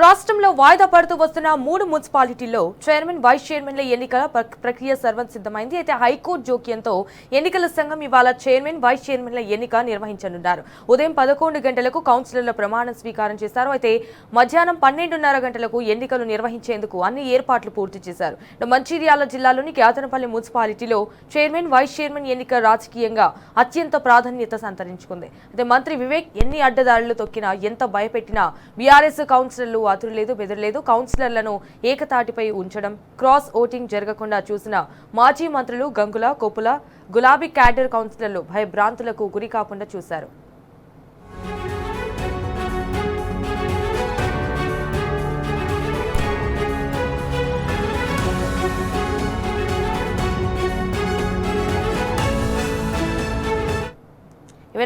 రాష్ట్రంలో వాయిదా పడుతూ వస్తున్న 3 మున్సిపాలిటీల్లో చైర్మన్ వైస్ చైర్మన్ల ఎన్నికల ప్రక్రియ సర్వసిద్ధమైంది. అయితే హైకోర్టు జోక్యంతో ఎన్నికల సంఘం ఇవాళ చైర్మన్ వైస్ చైర్మన్ల ఎన్నిక నిర్వహించనున్నారు. ఉదయం 11 గంటలకు కౌన్సిలర్ల ప్రమాణ స్వీకారం చేశారు. అయితే మధ్యాహ్నం 12:30 గంటలకు ఎన్నికలు నిర్వహించేందుకు అన్ని ఏర్పాట్లు పూర్తి చేశారు. మంచిర్యాల జిల్లాలోని క్యాతనపల్లి మున్సిపాలిటీలో చైర్మన్ వైస్ చైర్మన్ ఎన్నిక రాజకీయంగా అత్యంత ప్రాధాన్యత సంతరించుకుంది. అయితే మంత్రి వివేక్ ఎన్ని అడ్డదాడులు తొక్కినా, ఎంత భయపెట్టినా బీఆర్ఎస్ కౌన్సిలర్లు అతురులేదు, బెదరలేదు. కౌన్సిలర్లను ఏకతాటిపై ఉంచడం, క్రాస్ ఓటింగ్ జరగకుండా చూసిన మాజీ మంత్రులు గంగుల, కొప్పుల, గులాబీ క్యాడర్ కౌన్సిలర్లు భయభ్రాంతులకు గురి కాకుండా చూశారు.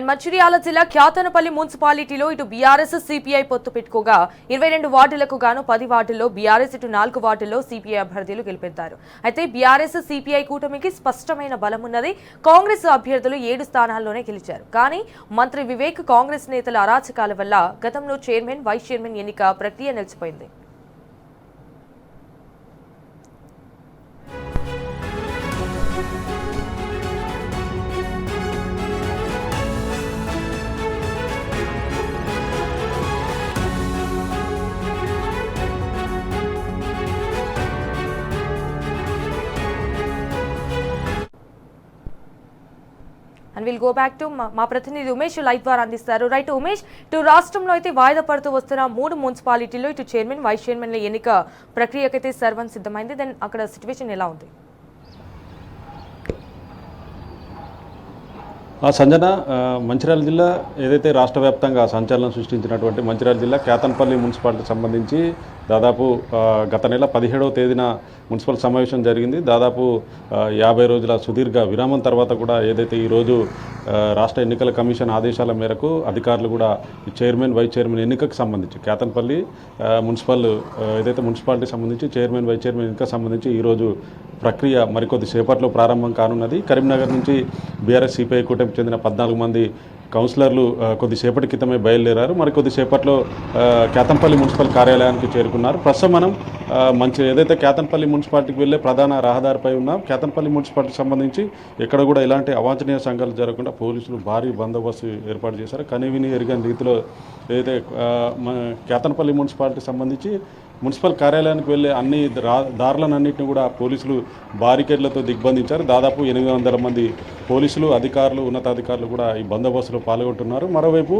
మంచిర్యాల జిల్లా క్యాతనపల్లి మున్సిపాలిటీలో ఇటు బీఆర్ఎస్ సిపిఐ పొత్తు పెట్టుకోగా 22 వార్డులకు గాను 10 వార్డుల్లో బీఆర్ఎస్, ఇటు 4 వార్డుల్లో సిపిఐ అభ్యర్థులు గెలుపొందారు. అయితే బీఆర్ఎస్ సిపిఐ కూటమికి స్పష్టమైన బలం ఉన్నది. కాంగ్రెస్ అభ్యర్థులు 7 స్థానాల్లోనే గెలిచారు. కానీ మంత్రి వివేక్, కాంగ్రెస్ నేతల అరాచకాల వల్ల గతంలో చైర్మన్ వైస్ చైర్మన్ ఎన్నిక ప్రక్రియ నిలిచిపోయింది. And we'll go back to మా ప్రతినిధి ఉమేష్ లైవ్ ద్వారా అందిస్తారు. రైట్ ఉమేష్, ఇటు రాష్ట్రంలో అయితే వాయిదా పడుతూ వస్తున్న 3 మున్సిపాలిటీల్లో ఇటు చైర్మన్ వైస్ చైర్మన్ల ఎన్నిక ప్రక్రియకైతే సర్వం సిద్ధమైంది. దెన్ అక్కడ సిచ్యువేషన్ ఎలా ఉంది? సంజన, మంచిర్యాల జిల్లా ఏదైతే రాష్ట్ర వ్యాప్తంగా సంచలనం సృష్టించినటువంటి మంచిర్యాల జిల్లా క్యాతనపల్లి మున్సిపాలిటీకి సంబంధించి దాదాపు గత నెల 17వ తేదీన మున్సిపల్ సమావేశం జరిగింది. దాదాపు 50 రోజుల సుదీర్ఘ విరామం తర్వాత కూడా ఏదైతే ఈరోజు రాష్ట్ర ఎన్నికల కమిషన్ ఆదేశాల మేరకు అధికారులు కూడా చైర్మన్ వైస్ చైర్మన్ ఎన్నికకు సంబంధించి క్యాతనపల్లి ఏదైతే మున్సిపాలిటీకి సంబంధించి చైర్మన్ వైస్ చైర్మన్ ఎన్నికకు సంబంధించి ఈరోజు ప్రక్రియ మరికొద్ది సేపట్లో ప్రారంభం కానున్నది. కరీంనగర్ నుంచి బీఆర్ఎస్ సిపిఐ కూటమికి చెందిన 14 మంది కౌన్సిలర్లు కొద్దిసేపటి క్రితమే బయలుదేరారు. మరికొద్దిసేపట్లో క్యాతనపల్లి మున్సిపల్ కార్యాలయానికి చేరుకున్నారు. ప్రస్తుతం మనం ఏదైతే క్యాతనపల్లి మున్సిపాలిటీకి వెళ్ళే ప్రధాన రహదారిపై ఉన్నాం. క్యాతనపల్లి మున్సిపాలిటీకి సంబంధించి ఎక్కడ కూడా ఇలాంటి అవాంఛనీయ సంఘాలు జరగకుండా పోలీసులు భారీ బందోబస్తు ఏర్పాటు చేశారు. కనివిని ఎరుగని రీతిలో ఏదైతే క్యాతనపల్లి మున్సిపాలిటీకి సంబంధించి మున్సిపల్ కార్యాలయానికి వెళ్ళే అన్ని దారులన్నింటినీ కూడా పోలీసులు బారికేడ్లతో దిగ్బంధించారు. దాదాపు 800 మంది పోలీసులు, అధికారులు, ఉన్నతాధికారులు కూడా ఈ బందోబస్తులో పాల్గొంటున్నారు. మరోవైపు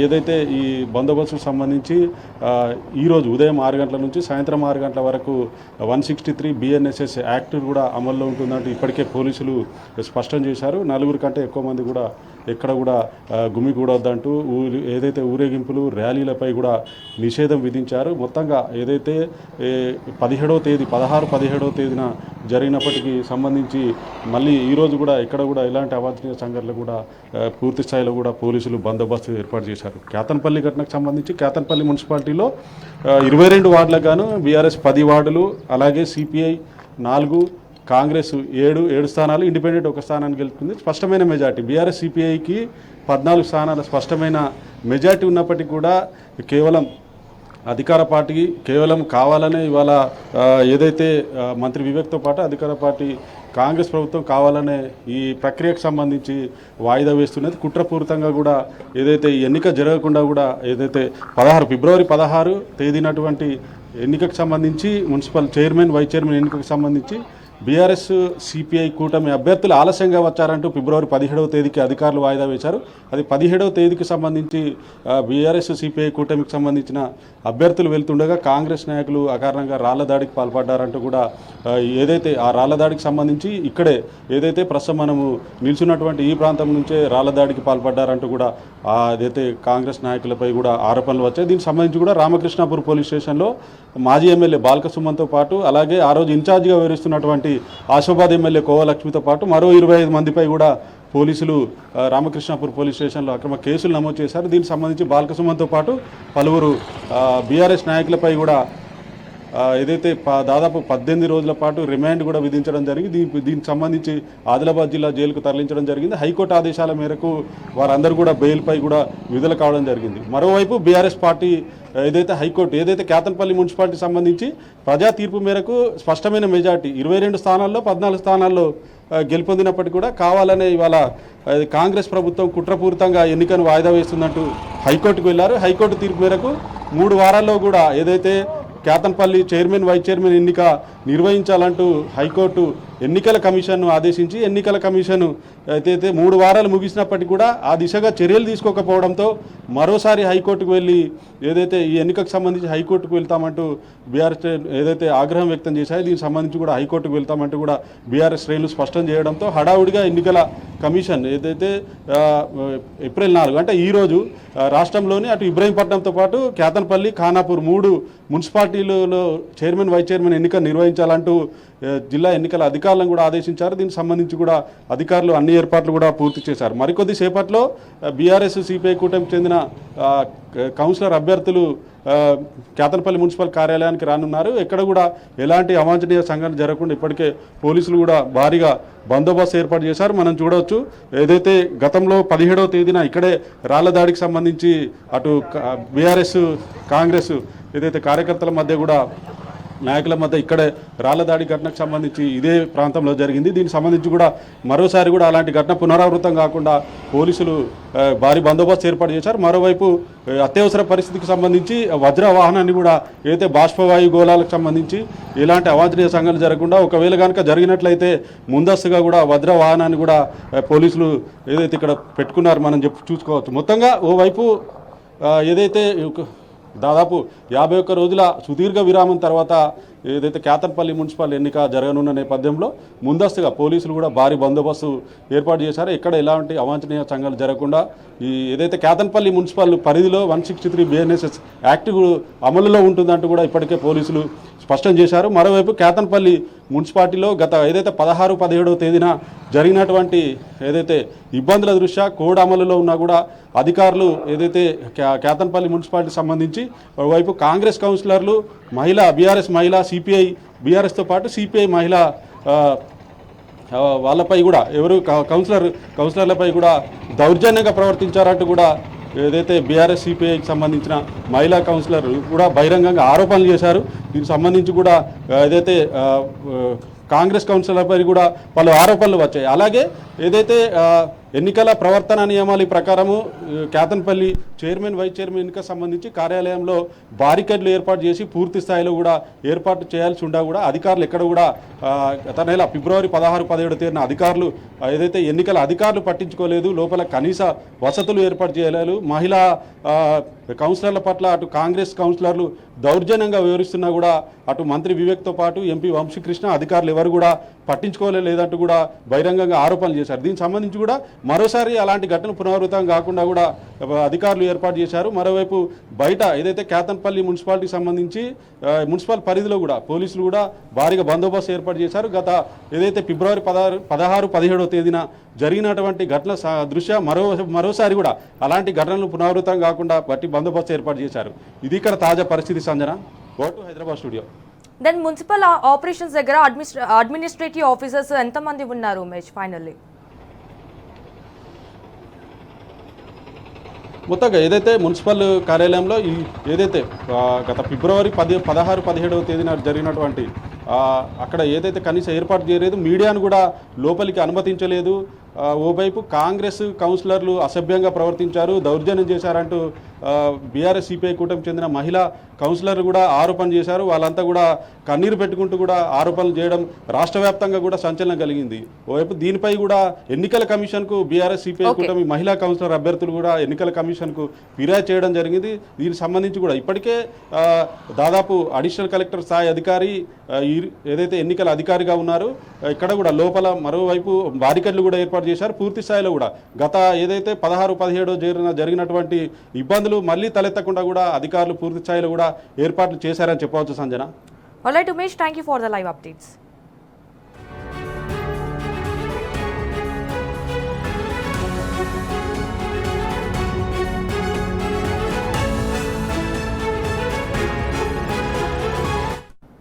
ఏదైతే ఈ బందోబస్తుకు సంబంధించి ఈరోజు ఉదయం 6 గంటల నుంచి సాయంత్రం 6 గంటల వరకు 163 BNSS యాక్ట్ కూడా అమల్లో ఉంటుందంటూ ఇప్పటికే పోలీసులు స్పష్టం చేశారు. 4 కంటే ఎక్కువ మంది కూడా ఎక్కడ కూడా గుమిగూడొద్దంటూ ఏదైతే ఊరేగింపులు, ర్యాలీలపై కూడా నిషేధం విధించారు. మొత్తంగా ఏదైతే 16వ తేదీన జరిగినప్పటికీ సంబంధించి మళ్ళీ ఈరోజు కూడా ఎక్కడ కూడా ఇలాంటి అవాంఛనీయ సంఘటనలు కూడా పూర్తి స్థాయిలో కూడా పోలీసులు బందోబస్తు ఏర్పాటు చేశారు. క్యాతనపల్లి ఘటనకు సంబంధించి క్యాతనపల్లి మున్సిపాలిటీలో 22 వార్డులకు గాను బీఆర్ఎస్ 10 వార్డులు, అలాగే సిపిఐ 4, కాంగ్రెస్ 7 స్థానాలు, ఇండిపెండెంట్ 1 స్థానాన్ని గెలుచుకుంది. స్పష్టమైన మెజార్టీ బీఆర్ఎస్ సిపిఐకి 14 స్థానాల స్పష్టమైన మెజార్టీ ఉన్నప్పటికీ కూడా కేవలం అధికార పార్టీకి కేవలం కావాలనే ఇవాళ ఏదైతే మంత్రి వివేక్తో పాటు అధికార పార్టీ కాంగ్రెస్ ప్రభుత్వం కావాలనే ఈ ప్రక్రియకు సంబంధించి వాయిదా వేస్తున్నది. కుట్రపూరితంగా కూడా ఏదైతే ఈ ఎన్నిక జరగకుండా కూడా ఏదైతే ఫిబ్రవరి 16 తేదీనటువంటి ఎన్నికకు సంబంధించి మున్సిపల్ చైర్మన్ వైస్ చైర్మన్ ఎన్నికకు సంబంధించి బీఆర్ఎస్ సిపిఐ కూటమి అభ్యర్థులు ఆలస్యంగా వచ్చారంటూ ఫిబ్రవరి 17వ తేదీకి అధికారులు వాయిదా వేశారు. అది 17వ తేదీకి సంబంధించి బీఆర్ఎస్ సిపిఐ కూటమికి సంబంధించిన అభ్యర్థులు వెళ్తుండగా కాంగ్రెస్ నాయకులు అకారణంగా రాళ్ల దాడికి పాల్పడ్డారంటూ కూడా ఏదైతే ఆ రాళ్ల దాడికి సంబంధించి ఇక్కడే ఏదైతే ప్రస్తుతం మనము నిల్చున్నటువంటి ఈ ప్రాంతం నుంచే రాళ్ల దాడికి పాల్పడ్డారంటూ కూడా అదైతే కాంగ్రెస్ నాయకులపై కూడా ఆరోపణలు వచ్చాయి. దీనికి సంబంధించి కూడా రామకృష్ణాపూర్ పోలీస్ స్టేషన్లో మాజీ ఎమ్మెల్యే బాల్క సుమన్తో పాటు అలాగే ఆ రోజు ఇన్ఛార్జిగా వివరిస్తున్నటువంటి ఆసిఫాబాద్ ఎమ్మెల్యే కోవలక్ష్మితో పాటు మరో 25 మందిపై కూడా పోలీసులు రామకృష్ణాపూర్ పోలీస్ స్టేషన్లో అక్రమ కేసులు నమోదు చేశారు. దీనికి సంబంధించి బాల్క సుమన్తో పాటు పలువురు బీఆర్ఎస్ నాయకులపై కూడా ఏదైతే దాదాపు 18 రోజుల పాటు రిమాండ్ కూడా విధించడం జరిగింది. దీనికి సంబంధించి ఆదిలాబాద్ జిల్లా జైలుకు తరలించడం జరిగింది. హైకోర్టు ఆదేశాల మేరకు వారందరూ కూడా బెయిల్పై కూడా విడుదల కావడం జరిగింది. మరోవైపు BRS party high court Ketanpalli municipality సంబంధించి ప్రజా తీర్పు మేరకు స్పష్టమైన మెజార్టీ 22 స్థానాల్లో 14 స్థానాల్లో గెలుపొందినప్పటికీ కూడా కావాలనే ఇవాళ కాంగ్రెస్ ప్రభుత్వం కుట్రపూరితంగా ఎన్నికను వాయిదా వేస్తుందంటూ హైకోర్టుకు వెళ్లారు. హైకోర్టు తీర్పు మేరకు 3 వారాల్లో కూడా కేతన్పల్లి చైర్మన్ వైస్ చైర్మన్ ఎన్నిక నిర్వహించాలంటూ హైకోర్టు ఎన్నికల కమిషన్ను ఆదేశించి ఎన్నికల కమిషన్ 3 వారాలు ముగిసినప్పటికీ కూడా ఆ దిశగా చర్యలు తీసుకోకపోవడంతో మరోసారి హైకోర్టుకు వెళ్ళి ఈ ఎన్నికకు సంబంధించి హైకోర్టుకు వెళ్తామంటూ బీఆర్ఎస్ ఆగ్రహం వ్యక్తం చేశాయి. దీనికి సంబంధించి కూడా హైకోర్టుకు వెళ్తామంటూ కూడా బీఆర్ఎస్ శ్రేణులు స్పష్టం చేయడంతో హడావుడిగా ఎన్నికల కమిషన్ ఏప్రిల్ 4 అంటే ఈరోజు రాష్ట్రంలోని అటు ఇబ్రహీంపట్నంతో పాటు కేతన్పల్లి ఖానాపూర్ 3 మున్సిపాలిటీలలో చైర్మన్ వైస్ చైర్మన్ ఎన్నిక నిర్వహించాలంటూ జిల్లా ఎన్నికల అధికారులను కూడా ఆదేశించారు. దీనికి సంబంధించి కూడా అధికారులు అన్ని ఏర్పాట్లు కూడా పూర్తి చేశారు. మరికొద్ది సేపట్లో బీఆర్ఎస్ సిపిఐ కూటమికి చెందిన కౌన్సిలర్ అభ్యర్థులు కేతన్పల్లి మున్సిపల్ కార్యాలయానికి రానున్నారు. ఎక్కడ కూడా ఎలాంటి అవాంఛనీయ సంఘటన జరగకుండా ఇప్పటికే పోలీసులు కూడా భారీగా బందోబస్తు ఏర్పాటు చేశారు. మనం చూడవచ్చు గతంలో 17వ తేదీన ఇక్కడే రాళ్ల దాడికి సంబంధించి అటు బీఆర్ఎస్ కాంగ్రెస్ కార్యకర్తల మధ్య కూడా నాయకుల మధ్య ఇక్కడే రాళ్ల దాడి ఘటనకు సంబంధించి ఇదే ప్రాంతంలో జరిగింది. దీనికి సంబంధించి కూడా మరోసారి కూడా అలాంటి ఘటన పునరావృతం కాకుండా పోలీసులు భారీ బందోబస్తు ఏర్పాటు చేశారు. మరోవైపు అత్యవసర పరిస్థితికి సంబంధించి వజ్ర వాహనాన్ని కూడా బాష్పవాయు గోళాలకు సంబంధించి ఎలాంటి అవాంఛనీయ సంఘటన జరగకుండా ఒకవేళ కనుక జరిగినట్లయితే ముందస్తుగా కూడా వజ్ర వాహనాన్ని కూడా పోలీసులు ఇక్కడ పెట్టుకున్నారు మనం చూసుకోవచ్చు. మొత్తంగా ఓవైపు దాదాపు 51 రోజుల సుదీర్ఘ విరామం తర్వాత కేతన్పల్లి మున్సిపల్ ఎన్నిక జరగనున్న నేపథ్యంలో ముందస్తుగా పోలీసులు కూడా భారీ బందోబస్తు ఏర్పాటు చేశారు. ఎక్కడ ఎలాంటి అవాంఛనీయ సంఘటనలు జరగకుండా కేతన్పల్లి మున్సిపల్ పరిధిలో 163 BNSS యాక్ట్ అమలులో ఉంటుందంటూ కూడా ఇప్పటికే పోలీసులు స్పష్టం చేశారు. మరోవైపు కేతన్పల్లి మున్సిపాలిటీలో గత 16, 17వ తేదీన జరిగినటువంటి ఇబ్బందుల దృష్ట్యా కోడ్ అమలులో ఉన్నా కూడా అధికారులు కేతన్పల్లి మున్సిపాలిటీ సంబంధించి ఒకవైపు కాంగ్రెస్ కౌన్సిలర్లు మహిళా బీఆర్ఎస్ మహిళా సిపిఐ బీఆర్ఎస్తో పాటు సిపిఐ మహిళా వాళ్ళపై కూడా కౌన్సిలర్లపై కూడా దౌర్జన్యంగా ప్రవర్తించారంటూ కూడా బీఆర్ఎస్ సిపిఐకి సంబంధించిన మహిళా కౌన్సిలర్ కూడా బహిరంగంగా ఆరోపణలు చేశారు. దీనికి సంబంధించి కూడా కాంగ్రెస్ కౌన్సిలర్పై కూడా పలు ఆరోపణలు వచ్చాయి. అలాగే ఎన్నికల ప్రవర్తన నియమాల ప్రకారము కేతన్పల్లి చైర్మన్ వైస్ చైర్మన్ ఎన్నిక సంబంధించి కార్యాలయంలో బారికేడ్లు ఏర్పాటు చేసి పూర్తి స్థాయిలో కూడా ఏర్పాటు చేయాల్సి ఉండా కూడా అధికారులు ఎక్కడ కూడా గత నెల ఫిబ్రవరి 16, 17 తేదీన అధికారులు ఎన్నికల అధికారులు పట్టించుకోలేదు. లోపల కనీస వసతులు ఏర్పాటు చేయలేదు. మహిళా కౌన్సిలర్ల పట్ల అటు కాంగ్రెస్ కౌన్సిలర్లు దౌర్జన్యంగా వివరిస్తున్నా కూడా అటు మంత్రి వివేక్తో పాటు ఎంపీ వంశీకృష్ణ అధికారులు ఎవరు కూడా పట్టించుకోలేదంటూ కూడా బహిరంగంగా ఆరోపణలు చేశారు. దీనికి సంబంధించి కూడా మరోసారి అలాంటి ఘటన పునరావృతం కాకుండా కూడా అధికారులు ఏర్పాటు చేశారు. మరోవైపు బయట కేతన్పల్లి మున్సిపాలిటీకి సంబంధించి మున్సిపల్ పరిధిలో కూడా పోలీసులు కూడా భారీగా బందోబస్తు ఏర్పాటు చేశారు. గత ఫిబ్రవరి 16, 17వ తేదీన జరిగినటువంటి ఘటన దృష్ట్యా మరోసారి కూడా అలాంటి ఘటనలు పునరావృతం కాకుండా బట్టి బందోబస్తు ఏర్పాటు చేశారు. ఇది ఇక్కడ తాజా పరిస్థితి. Sanjana, go to Hyderabad studio. Then municipal operations దగ్గర అడ్మినిస్ట్రేటివ్ ఆఫీసర్స్ ఎంతమంది ఉన్నారు ఉమేష్ ఫైనల్లీ? మొత్తంగా మున్సిపల్ కార్యాలయంలో గత ఫిబ్రవరి 16, 17వ తేదీన జరిగినటువంటి అక్కడ కనీస ఏర్పాటు చేయలేదు, మీడియాను కూడా లోపలికి అనుమతించలేదు. ఓవైపు కాంగ్రెస్ కౌన్సిలర్లు అసభ్యంగా ప్రవర్తించారు, దౌర్జన్యం చేశారంటూ బీఆర్ఎస్ సిపిఐ కూటమికి చెందిన మహిళా కౌన్సిలర్లు కూడా ఆరోపణ చేశారు. వాళ్ళంతా కూడా కన్నీరు పెట్టుకుంటూ కూడా ఆరోపణలు చేయడం రాష్ట్ర వ్యాప్తంగా కూడా సంచలనం కలిగింది. ఓవైపు దీనిపై కూడా ఎన్నికల కమిషన్కు బీఆర్ఎస్ సిపిఐ కూటమి మహిళా కౌన్సిలర్ అభ్యర్థులు కూడా ఎన్నికల కమిషన్కు ఫిర్యాదు చేయడం జరిగింది. దీనికి సంబంధించి కూడా ఇప్పటికే దాదాపు అడిషనల్ కలెక్టర్ స్థాయి అధికారి ఎన్నికల అధికారిగా ఉన్నారు. ఇక్కడ కూడా లోపల మరోవైపు బారికేడ్లు కూడా ఏర్పాటు చేశారు. పూర్తి స్థాయిలో కూడా గత 16, 17 జరిగినటువంటి ఇబ్బందులు మళ్ళీ తలెత్తకుండా కూడా అధికారులు పూర్తి స్థాయిలో కూడా ఏర్పాట్లు చేశారని చెప్పవచ్చు. Sanjana. Alright Umesh, thank you for the live updates.